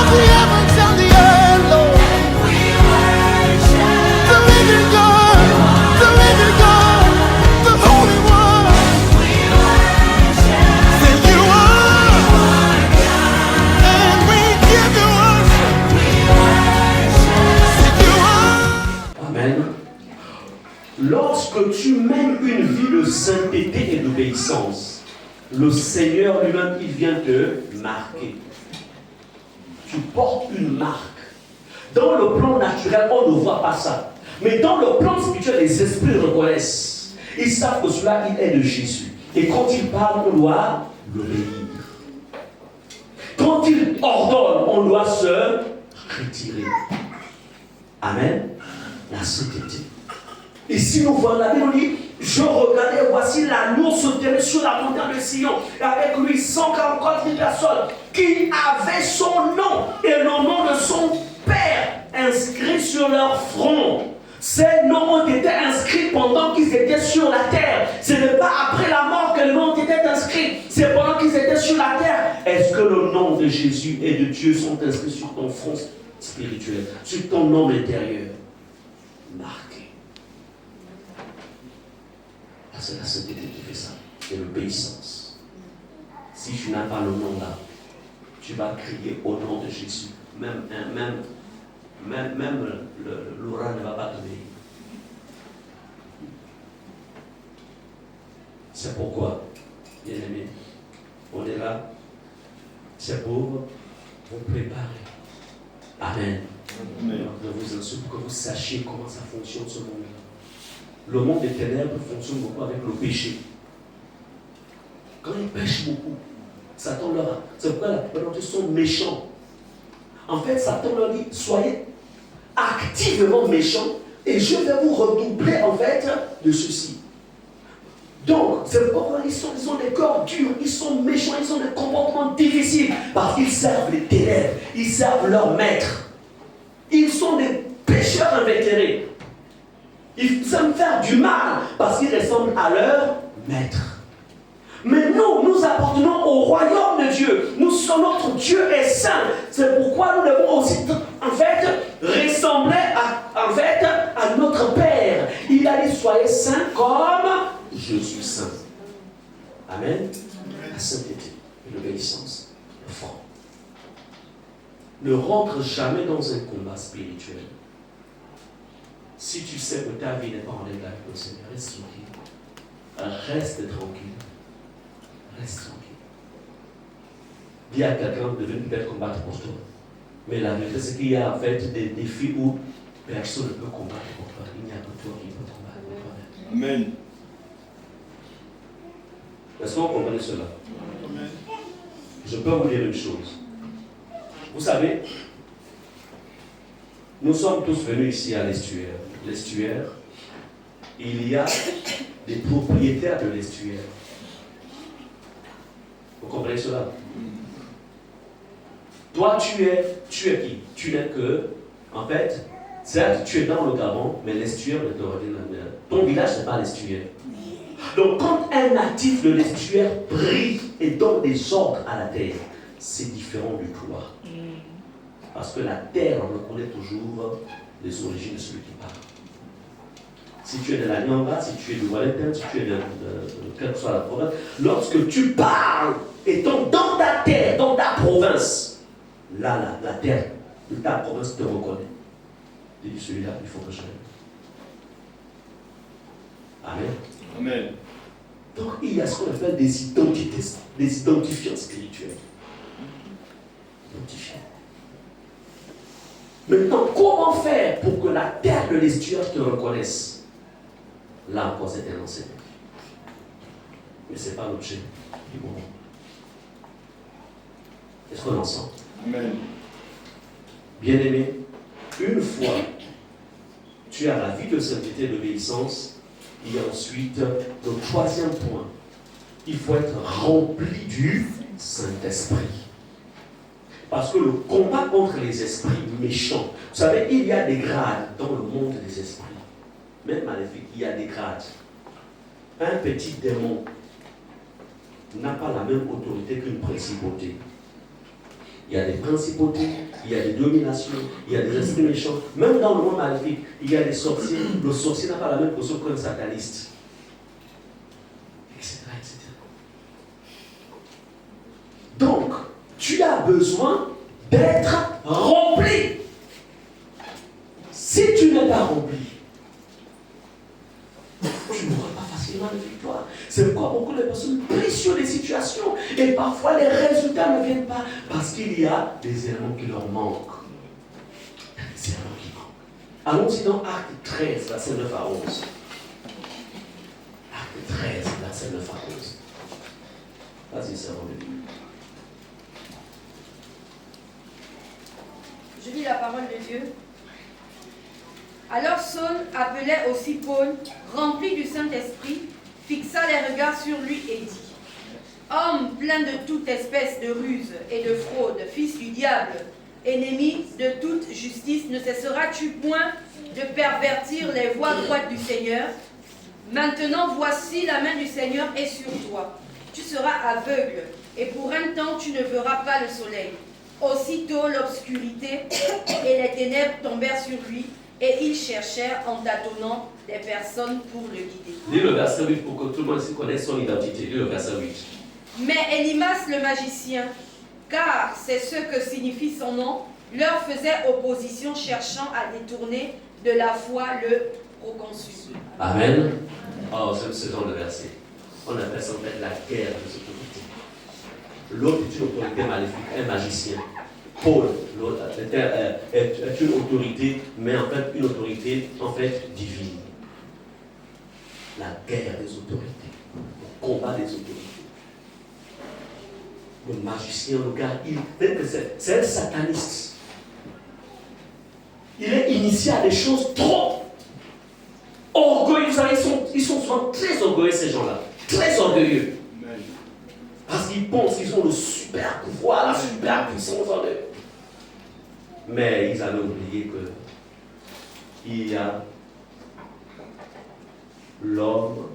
of the heavens and the earth, Lord. The living God, the living God, the Holy One. Say you are, and we give you worship. Say you are. Amen. Lorsque tu mènes une vie de sainteté et d'obéissance, le Seigneur lui-même, il vient te marquer. Tu portes une marque. Dans le plan naturel, on ne voit pas ça. Mais dans le plan spirituel, les esprits reconnaissent. Ils savent que cela, il est de Jésus. Et quand il parle, on doit l'obéir. Quand il ordonne, on doit se retirer. Amen. La sainteté. Et si nous voyons la Bible, on dit, je regardais, voici l'agneau se tenait sur la montagne de Sion, avec lui 144 000 personnes qui avaient son nom et le nom de son Père inscrit sur leur front. Ces noms ont été inscrits pendant qu'ils étaient sur la terre. Ce n'est pas après la mort que les noms ont été inscrits, c'est pendant qu'ils étaient sur la terre. Est-ce que le nom de Jésus et de Dieu sont inscrits sur ton front spirituel, sur ton homme intérieur? Marqué. C'est la sainteté qui fait ça, c'est l'obéissance. Si tu n'as pas le nom là, tu vas crier au nom de Jésus. Même l'aura ne va pas t'obéir. C'est pourquoi, bien aimé, on est là, c'est pour vous préparer. Amen. Je vous insulte pour que vous sachiez comment ça fonctionne ce monde-là. Le monde des ténèbres fonctionne beaucoup avec le péché. Quand ils pêchent beaucoup, Satan leur a. C'est pourquoi la plupart d'entre eux sont méchants. En fait, Satan leur dit, soyez activement méchants et je vais vous redoubler en fait de ceci. Donc, c'est pourquoi ils ont des corps durs, ils sont méchants, ils ont des comportements difficiles parce qu'ils servent les ténèbres, ils servent leur maître. Ils sont des pécheurs invétérés. Ils aiment faire du mal parce qu'ils ressemblent à leur maître. Mais nous appartenons au royaume de Dieu. Notre Dieu est saint. C'est pourquoi nous devons aussi, en fait, ressembler à notre Père. Il a dit, soyez saints comme je suis saint. Amen. La sainteté, l'obéissance, le franc. Ne rentre jamais dans un combat spirituel. Si tu sais que ta vie n'est pas en lien avec le Seigneur, reste tranquille. Reste tranquille. Reste tranquille. Dis à quelqu'un de venir peut-être combattre pour toi. Mais la vérité, c'est qu'il y a en fait des défis où personne ne peut combattre pour toi. Il n'y a que toi qui peux combattre pour toi-même. Amen. Est-ce qu'on comprend cela? Amen. Je peux vous dire une chose. Vous savez, nous sommes tous venus ici à l'estuaire. L'estuaire, il y a des propriétaires de l'estuaire. Vous comprenez cela? Toi, tu es qui? Tu n'es que, en fait, certes, tu es dans le Gabon, mais l'estuaire ne te revient jamais. Ton village n'est pas l'estuaire. Donc, quand un natif de l'estuaire brille et donne des ordres à la terre, c'est différent du toi. Parce que la terre, on reconnaît toujours les origines de celui qui parle. Si tu es de la Nyanga, si tu es de Walletin, si tu es de quelle que soit la province, lorsque tu parles, étant dans ta terre, dans ta province, là, la terre de ta province te reconnaît. Et celui-là, il faut que je l'aime. Amen. Amen. Donc, il y a ce qu'on appelle des identités, des identifiants spirituels. Identifiants. Maintenant, comment faire pour que la terre de l'estuaire te reconnaisse? Là encore, c'est un enseignement. Mais ce n'est pas l'objet du moment. Est-ce qu'on est ensemble? Amen. Bien-aimé, une fois tu as la vie de sainteté et d'obéissance, il y a ensuite le troisième point. Il faut être rempli du Saint-Esprit. Parce que le combat contre les esprits méchants, vous savez, il y a des grades dans le monde des esprits. Même maléfique, il y a des grades. Un petit démon n'a pas la même autorité qu'une principauté. il y a des principautés, il y a des dominations, il y a des esprits méchants. Même dans le monde maléfique, il y a des sorciers. Le sorcier n'a pas la même position qu'un sataniste. Etc., etc. Donc, tu as besoin d'être rempli. Si tu n'es pas rempli, tu n'auras pas facilement de victoire. C'est pourquoi beaucoup de personnes prient sur des situations et parfois les résultats ne viennent pas parce qu'il y a des éléments qui leur manquent. Des éléments qui manquent. Allons-y dans Acte 13, verset 9 à 11. Acte 13, verset 9 à 11. Vas-y, c'est de Dieu. Je lis la parole de Dieu. Alors Saul appelait aussi Paul, rempli du Saint-Esprit, fixa les regards sur lui et dit: Homme plein de toute espèce de ruse et de fraude, fils du diable, ennemi de toute justice, ne cesseras-tu point de pervertir les voies droites du Seigneur? Maintenant voici la main du Seigneur est sur toi. Tu seras aveugle, et pour un temps tu ne verras pas le soleil. Aussitôt l'obscurité et les ténèbres tombèrent sur lui, et ils cherchèrent en tâtonnant des personnes pour le guider. Lis le verset 8 pour que tout le monde ici connaisse son identité. Lis le verset 8. Mais Élimas le magicien, car c'est ce que signifie son nom, leur faisait opposition, cherchant à détourner de la foi le proconsul. Amen. Oh, c'est ce genre de verset. On appelle ça en fait la guerre de autorités. L'autre est une autorité maléfique, un magicien. Paul, l'autre, est une autorité, mais en fait une autorité en fait divine. La guerre des autorités, le combat des autorités. Le magicien, le gars, c'est un sataniste. Il est initié à des choses trop orgueilleux. Vous savez, ils sont souvent très orgueilleux, ces gens-là. Très orgueilleux. Parce qu'ils pensent qu'ils ont le super pouvoir, la super puissance en eux. Mais ils avaient oublié qu'il y a l'homme,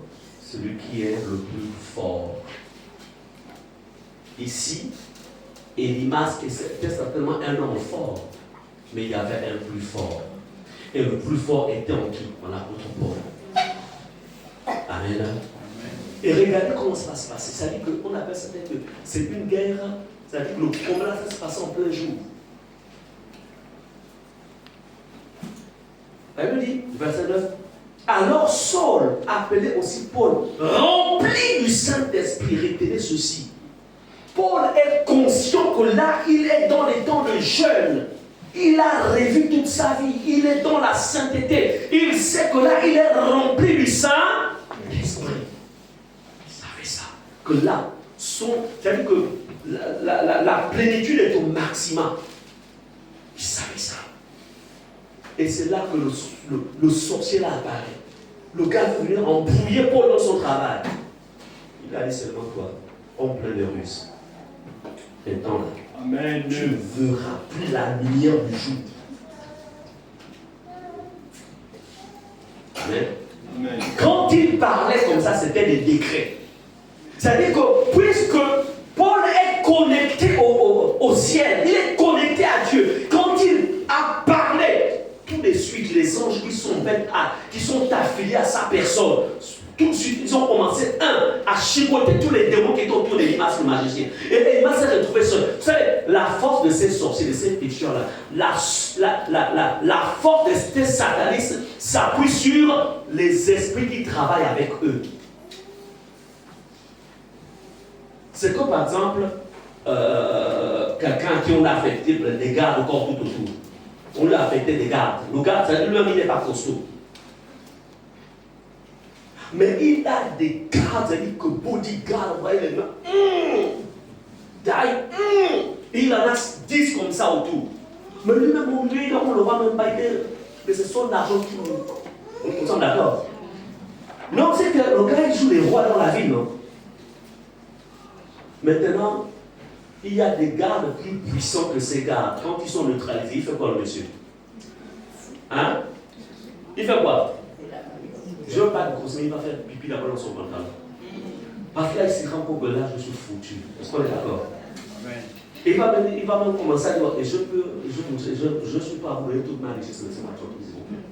celui qui est le plus fort. Ici, Élimas était certainement un homme fort, mais il y avait un plus fort. Et le plus fort était en qui? En l'apôtre Paul. Amen. Et regardez comment ça va se passer. Ça dit qu'on appelle ça que c'est une guerre. Ça dit que le combat va se passer en plein jour. La Bible dit, verset 9, alors Saul, appelé aussi Paul, rempli du Saint-Esprit, retenez ceci. Paul est conscient que là, il est dans les temps de jeûne. Il a revu toute sa vie. Il est dans la sainteté. Il sait que là, il est rempli du Saint-Esprit. Il savait ça. Que là, c'est-à-dire que la plénitude est au maximum. Il savait ça. Et c'est là que le sorcier là apparaît. Le gars veut venir embrouiller Paul dans son travail. Il a dit seulement toi, en plein de ruses. Maintenant là, amen. Tu ne verras plus la lumière du jour. Amen. Amen. Quand il parlait comme ça, c'était des décrets. C'est-à-dire que puisque Paul est connecté au ciel, il est connecté à Dieu. Quand il a parlé, tout de suite, les anges qui sont affiliés à sa personne, tout de suite, ils ont commencé, à chicoter tous les démons qui étaient autour d'Élimas, le magicien. Et Élimas s'est retrouvé seul. Vous savez, la force de ces sorciers, de ces féticheurs-là, la force de ces satanistes s'appuie sur les esprits qui travaillent avec eux. C'est comme par exemple, quelqu'un à qui on a affecté des gardes encore tout autour. On lui a affecté des gardes. Le garde, lui-même, il n'est pas costaud. Mais il a des gardes, c'est-à-dire que bodyguard, vous voyez les mains. Il en a 10 comme ça autour. Mais lui-même, on ne le voit même pas. Mais c'est son argent qui nous sommes d'accord. Non, c'est que le gars, il joue les rois dans la ville, non? Maintenant, il y a des gardes plus puissants que ces gardes. Quand ils sont neutralisés, il fait quoi le monsieur? Hein? Il fait quoi? Je ne veux pas de grosse, mais il va faire pipi d'abord dans son pantalon. Parce que là, il se rend compte que là, je suis foutu. Est-ce qu'on est d'accord? Et il va même commencer à dire, et je ne suis pas à vous donner toute ma richesse, laissez-moi tranquille, s'il vous plaît.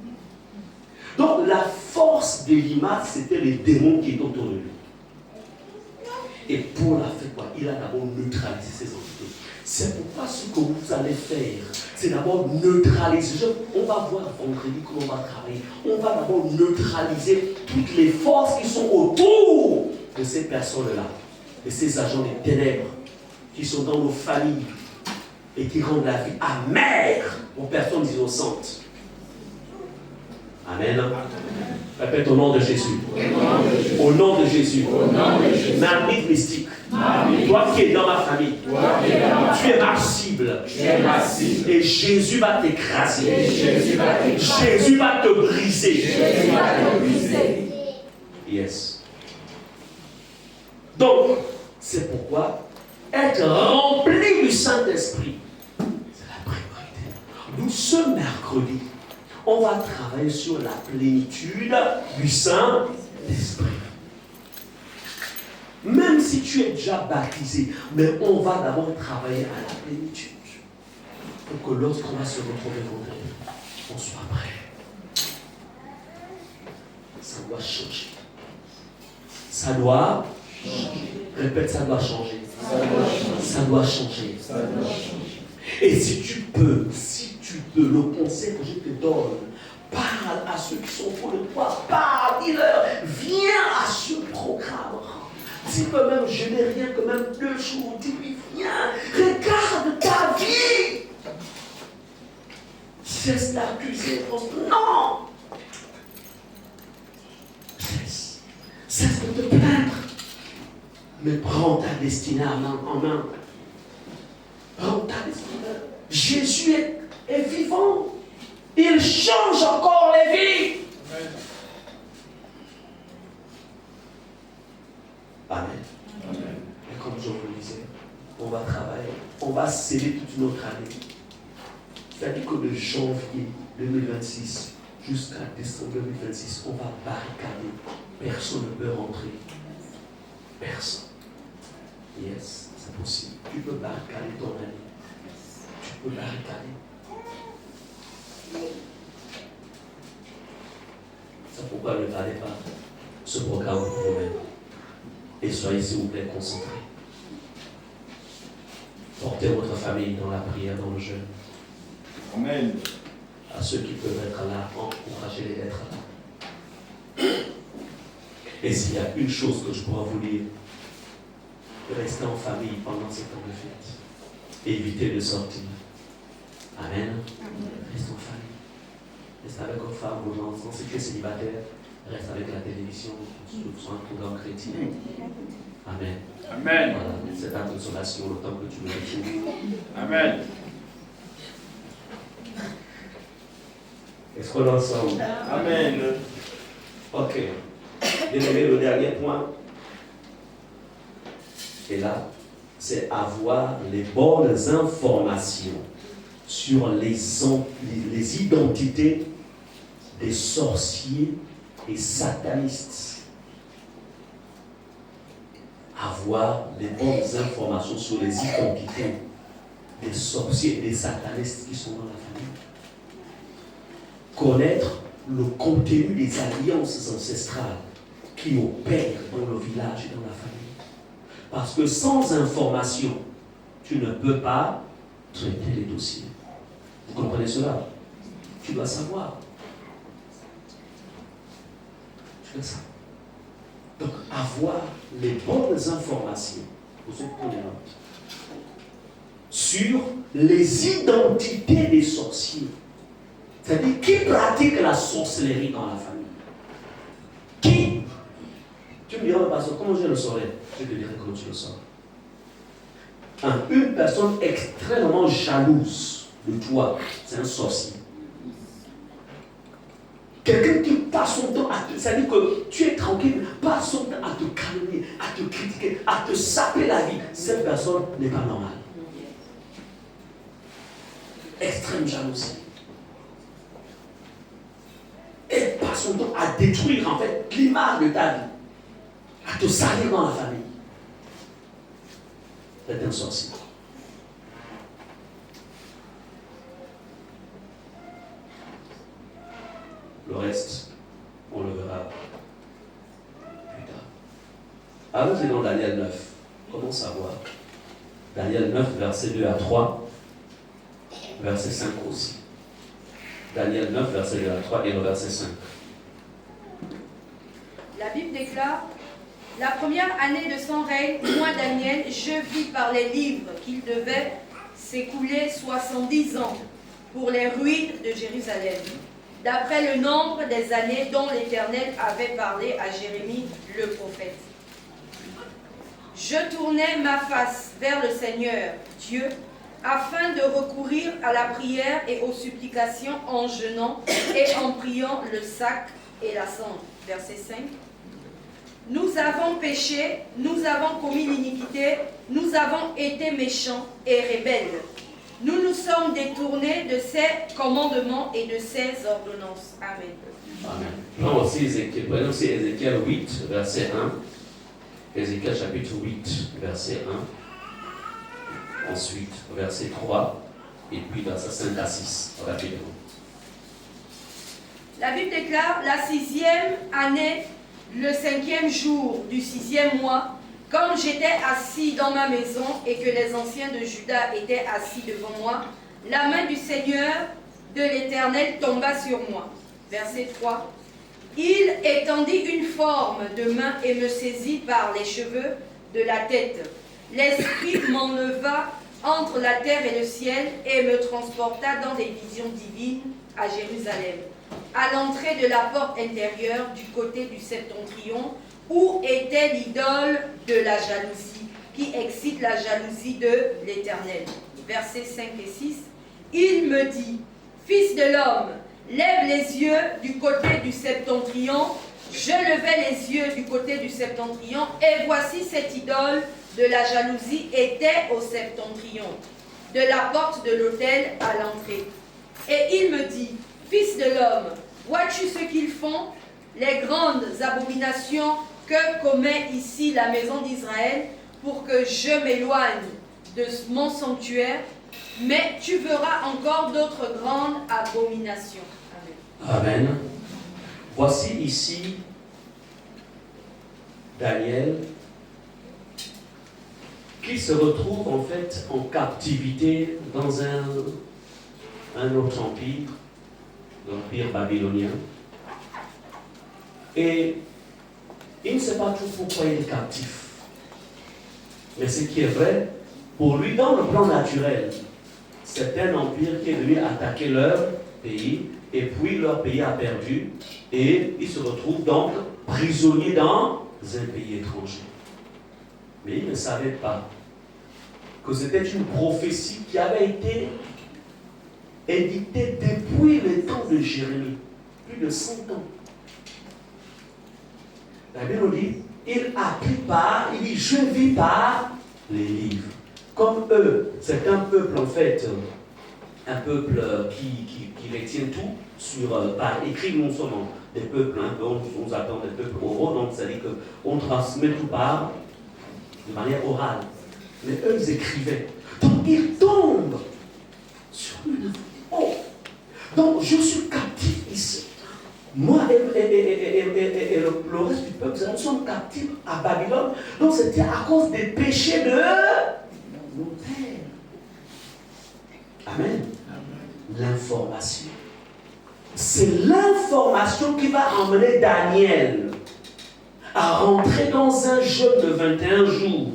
Donc la force d'Elimas, c'était les démons qui étaient autour de lui. Et Paul a fait quoi? Il a d'abord neutralisé ces entités. C'est pourquoi ce que vous allez faire, c'est d'abord neutraliser. On va voir vendredi comment on va travailler. On va d'abord neutraliser toutes les forces qui sont autour de ces personnes-là, de ces agents des ténèbres qui sont dans nos familles et qui rendent la vie amère aux personnes innocentes. Amen. Répète au nom de Jésus. Au nom de Jésus. N'arbitre mystique. Toi qui es dans ma famille, tu es ma cible. Et Jésus va t'écraser. Jésus va te briser. Yes. Donc, c'est pourquoi être rempli du Saint-Esprit, c'est la priorité. Nous, ce mercredi, on va travailler sur la plénitude du Saint-Esprit. Même si tu es déjà baptisé, mais on va d'abord travailler à la plénitude. Pour que lorsqu'on va se retrouver vendredi, on soit prêt. Ça doit changer. Ça doit changer. Répète, ça doit changer. Ça doit changer. Et si tu peux, le conseil que je te donne, parle à ceux qui sont pour de toi, parle, dis-leur, viens à ce programme. Dis que même je n'ai rien que même 2 jours, dis-lui, viens, regarde ta vie. Cesse d'accuser, non. Cesse de te plaindre. Mais prends ta destinée en main. Prends ta destinée. Jésus est vivant. Il change encore les vies. Amen. Et comme je vous le disais, on va travailler, on va sceller toute une autre année. C'est-à-dire que de janvier 2026 jusqu'à décembre 2026, on va barricader. Personne ne peut rentrer. Personne. Yes, c'est possible. Tu peux barricader ton année. Tu peux barricader. C'est pourquoi ne gardez pas ce programme pour vous-même. Et soyez, s'il vous plaît, concentrés. Portez votre famille dans la prière, dans le jeûne. Amen. À ceux qui peuvent être là, encouragez-les d'être là. Et s'il y a une chose que je pourrais vous dire, restez en famille pendant ces temps de fête. Évitez de sortir. Amen. Reste en famille. Reste avec vos femmes, vos enfants. Si tu es célibataire, reste avec la télévision, sur un programme chrétien. Amen. Amen. Voilà, c'est ta consolation le temps que tu me retrouves. Amen. Est-ce qu'on est ensemble? Amen. Ok. Bien-aimé, le dernier point. Et là, c'est avoir les bonnes informations sur les identités des sorciers et satanistes. Avoir les bonnes informations sur les identités des sorciers et des satanistes qui sont dans la famille. Connaître le contenu des alliances ancestrales qui opèrent dans le village et dans la famille. Parce que sans information, tu ne peux pas traiter les dossiers. Vous comprenez cela? Tu dois savoir. Tu dois savoir. Donc, avoir les bonnes informations, vous êtes prenez note, sur les identités des sorciers. C'est-à-dire, qui pratique la sorcellerie dans la famille? Qui? Tu me diras, pasteur, comment je le saurais? Je te dirai comment tu le saurais. Une personne extrêmement jalouse de toi, c'est un sorcier. Quelqu'un qui passe son temps à te... C'est-à-dire que tu es tranquille, passe son temps à te calmer, à te critiquer, à te saper la vie. Cette personne n'est pas normale. Extrême jalousie. Et passe son temps à détruire en fait l'image de ta vie. À te salir dans la famille. C'est un sorcier. Le reste, on le verra plus tard. Allons-y dans Daniel 9. Comment savoir? Daniel 9, verset 2 à 3, verset 5 aussi. Daniel 9, verset 2 à 3 et le verset 5. La Bible déclare: la première année de son règne, moi Daniel, je vis par les livres qu'il devait s'écouler 70 ans pour les ruines de Jérusalem, d'après le nombre des années dont l'Éternel avait parlé à Jérémie le prophète. Je tournai ma face vers le Seigneur Dieu afin de recourir à la prière et aux supplications en jeûnant et en priant le sac et la cendre. Verset 5. Nous avons péché, nous avons commis l'iniquité, nous avons été méchants et rebelles. Nous nous sommes détournés de ses commandements et de ses ordonnances. Amen. Amen. Prenons aussi Ézéchiel 8, verset 1. Ézéchiel chapitre 8, verset 1. Ensuite, verset 3. Et puis verset 5 à 6, rapidement. La Bible déclare: la 6e année, le 5e jour du 6e mois, comme j'étais assis dans ma maison et que les anciens de Juda étaient assis devant moi, la main du Seigneur de l'Éternel tomba sur moi. Verset 3. Il étendit une forme de main et me saisit par les cheveux de la tête. L'Esprit m'enleva entre la terre et le ciel et me transporta dans des visions divines à Jérusalem, à l'entrée de la porte intérieure du côté du septentrion, où était l'idole de la jalousie, qui excite la jalousie de l'Éternel. Versets 5 et 6. Il me dit: fils de l'homme, lève les yeux du côté du septentrion. Je levai les yeux du côté du septentrion, et voici cette idole de la jalousie était au septentrion, de la porte de l'autel à l'entrée. Et il me dit: fils de l'homme, vois-tu ce qu'ils font, les grandes abominations que commet ici la maison d'Israël, pour que je m'éloigne de mon sanctuaire? Mais tu verras encore d'autres grandes abominations. Amen. Amen. Voici ici Daniel qui se retrouve en fait en captivité dans un autre empire, l'empire babylonien. Et il ne sait pas tout pourquoi il est captif. Mais ce qui est vrai, pour lui, dans le plan naturel, c'est un empire qui est venu attaquer leur pays, et puis leur pays a perdu, et il se retrouve donc prisonnier dans un pays étranger. Mais il ne savait pas que c'était une prophétie qui avait été édictée depuis le temps de Jérémie, plus de 100 ans. La Bible dit, il a pris part, il dit, je vis par les livres. Comme eux, c'est un peuple en fait, un peuple qui les tient tout par écrit. Nous sommes des peuples, on attend des peuples oraux, donc c'est-à-dire qu'on transmet tout par de manière orale. Mais eux, ils écrivaient. Donc ils tombent sur une oh. Donc je suis captif ici. Moi et le reste du peuple, nous sommes captifs à Babylone. Donc c'était à cause des péchés de nos pères. Amen. L'information. C'est l'information qui va emmener Daniel à rentrer dans un jeûne de 21 jours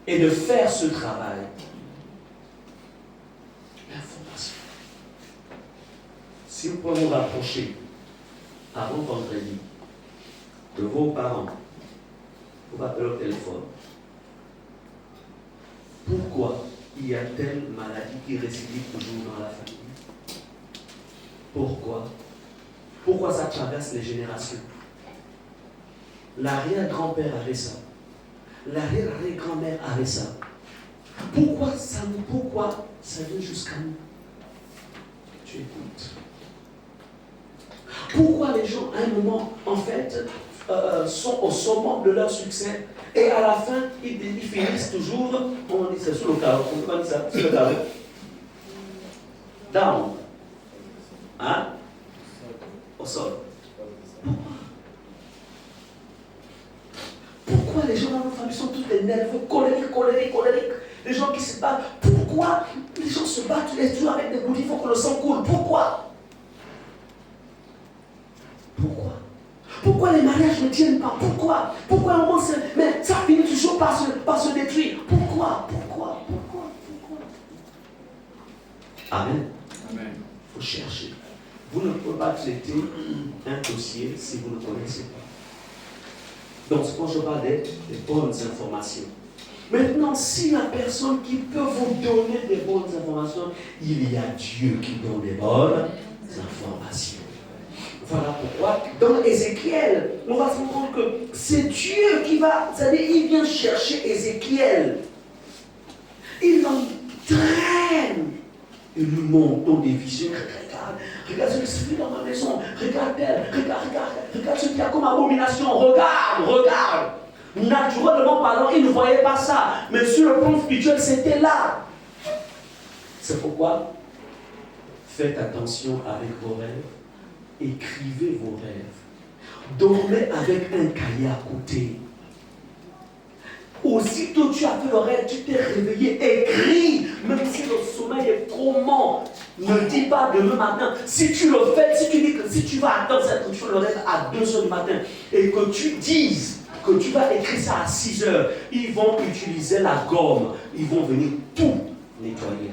et de faire ce travail. L'information. Si vous pouvez vous rapprocher avant vendredi de vos parents, vous appelez au téléphone. Pourquoi il y a telle maladie qui récidive toujours dans la famille? Pourquoi? Pourquoi ça traverse les générations? L'arrière-grand-père avait ça. L'arrière-grand-mère avait ça. Pourquoi ça vient jusqu'à nous? Tu écoutes. Pourquoi les gens, à un moment, en fait, sont au sommet de leur succès et à la fin, ils finissent toujours, on dit ça sous le carreau, on dit ça, sous le carreau. Down. Hein? au sol. Pourquoi les gens dans nos familles sont tous des nerveux, colériques? Les gens qui se battent. Pourquoi les gens se battent les jours avec des bouteilles? Il faut que le sang coule. Pourquoi les mariages ne tiennent pas? Pourquoi un moment, mais ça finit toujours par se détruire. Pourquoi? Amen. Il faut chercher. Vous ne pouvez pas traiter un dossier si vous ne connaissez pas. Donc, quand je parle des bonnes informations. Maintenant, si la personne qui peut vous donner des bonnes informations, il y a Dieu qui donne des bonnes informations. Voilà pourquoi, dans Ézéchiel, on va se rendre compte que c'est Dieu qui va, c'est-à-dire, il vient chercher Ézéchiel. Il l'entraîne. Il lui montre dans des visions. Regarde ce qui se fait dans ma maison. Regarde ce qu'il y a comme abomination. Regarde. Naturellement parlant, il ne voyait pas ça. Mais sur le plan spirituel, c'était là. C'est pourquoi, faites attention avec vos rêves. Écrivez vos rêves. Dormez avec un cahier à côté. Aussitôt tu as fait le rêve, tu t'es réveillé, écris. Même si le sommeil est trop long, ne dis pas demain matin. Si tu le fais, si tu dis que si tu vas attendre cette chose, le rêve à 2h du matin, et que tu dises que tu vas écrire ça à 6h, ils vont utiliser la gomme, ils vont venir tout nettoyer.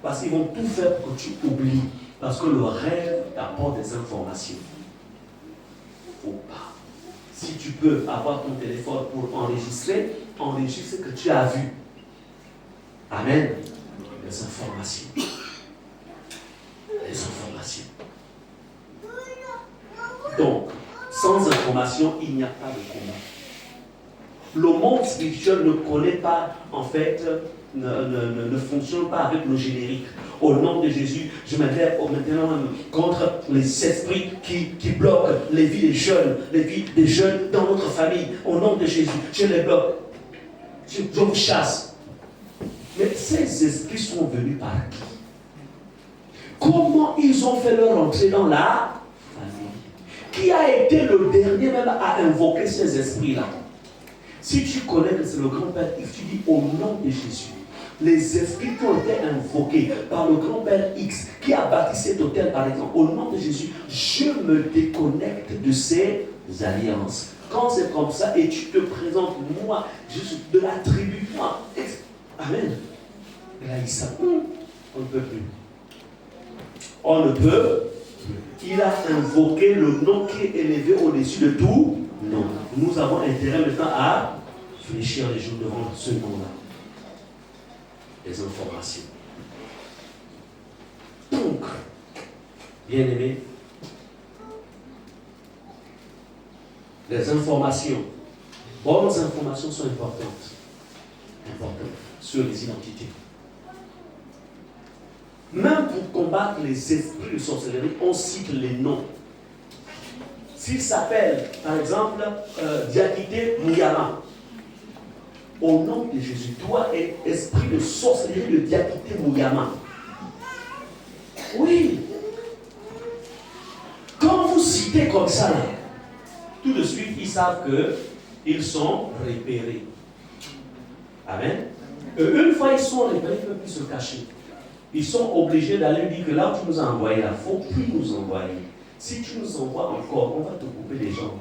Parce qu'ils vont tout faire pour que tu oublies. Parce que le rêve t'apporte des informations. Il ne faut pas. Si tu peux avoir ton téléphone pour enregistrer, enregistre ce que tu as vu. Amen. Les informations. Donc, sans information, il n'y a pas de combat. Le monde spirituel ne connaît pas, en fait, ne fonctionne pas avec le générique. Au nom de Jésus, je m'élève maintenant contre les esprits qui bloquent les vies des jeunes dans notre famille. Au nom de Jésus, je les bloque. Je vous chasse. Mais ces esprits sont venus par qui? Comment ils ont fait leur entrée dans la famille? Qui a été le dernier même à invoquer ces esprits-là? Si tu connais que c'est le grand-père, tu dis au nom de Jésus. Les esprits qui ont été invoqués par le grand-père X qui a bâti cet hôtel, par exemple, au nom de Jésus, je me déconnecte de ces alliances. Quand c'est comme ça et tu te présentes, moi, je suis de la tribu, moi. Amen. Et là, il s'appelle. On ne peut plus. On ne peut. Il a invoqué le nom qui est élevé au-dessus de tout. Non. Nous avons intérêt maintenant à fléchir les jours devant ce nom-là. Les informations. Donc, bien aimé, les informations, bonnes informations sont importantes sur les identités. Même pour combattre les esprits de sorcellerie, on cite les noms. S'il s'appelle, par exemple, Diakité Mouyama, au nom de Jésus, toi, esprit de sorcellerie de Diakité Mouyama. Oui. Quand vous citez comme ça, là, tout de suite, ils savent qu'ils sont repérés. Amen. Une fois ils sont repérés, ils ne peuvent plus se cacher. Ils sont obligés d'aller dire que là où tu nous as envoyés, il ne faut plus nous envoyer. Si tu nous envoies encore, on va te couper les jambes.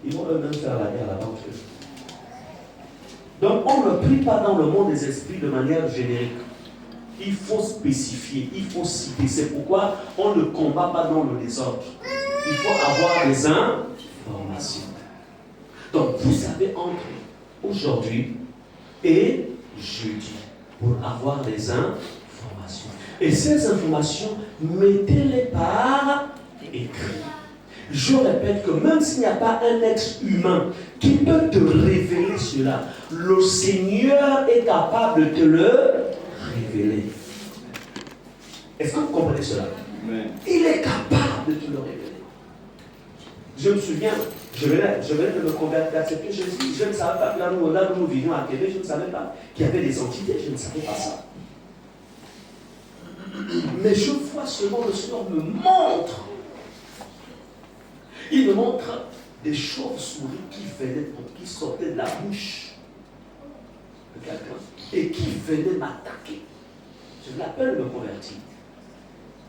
Ils vont eux-mêmes faire la guerre là-bas. Donc on ne prie pas dans le monde des esprits de manière générique. Il faut spécifier, il faut citer. C'est pourquoi on ne combat pas dans le désordre. Il faut avoir des informations. Donc vous avez entre aujourd'hui et jeudi pour avoir des informations. Et ces informations, mettez-les par écrit. Je répète que même s'il n'y a pas un être humain qui peut te révéler cela, le Seigneur est capable de te le révéler. Est-ce que vous comprenez cela? Amen. Il est capable de te le révéler. Je me souviens, je venais de me convaincre d'accepter Jésus. Je ne savais pas que là où nous vivions à Québec, je ne savais pas qu'il y avait des entités, je ne savais pas ça. Mais je vois seulement le Seigneur me montre Il me montre des chauves-souris qui sortaient de la bouche de quelqu'un et qui venaient m'attaquer. Je l'appelle me convertir.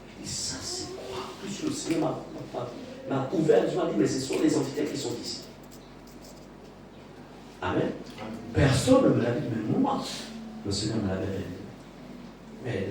Je dis, ça c'est quoi? Plus le Seigneur m'a ouvert, je m'ai dit, mais ce sont les entités qui sont ici. Amen. Personne ne me l'a dit, mais moi, le Seigneur me l'avait révélé. Mais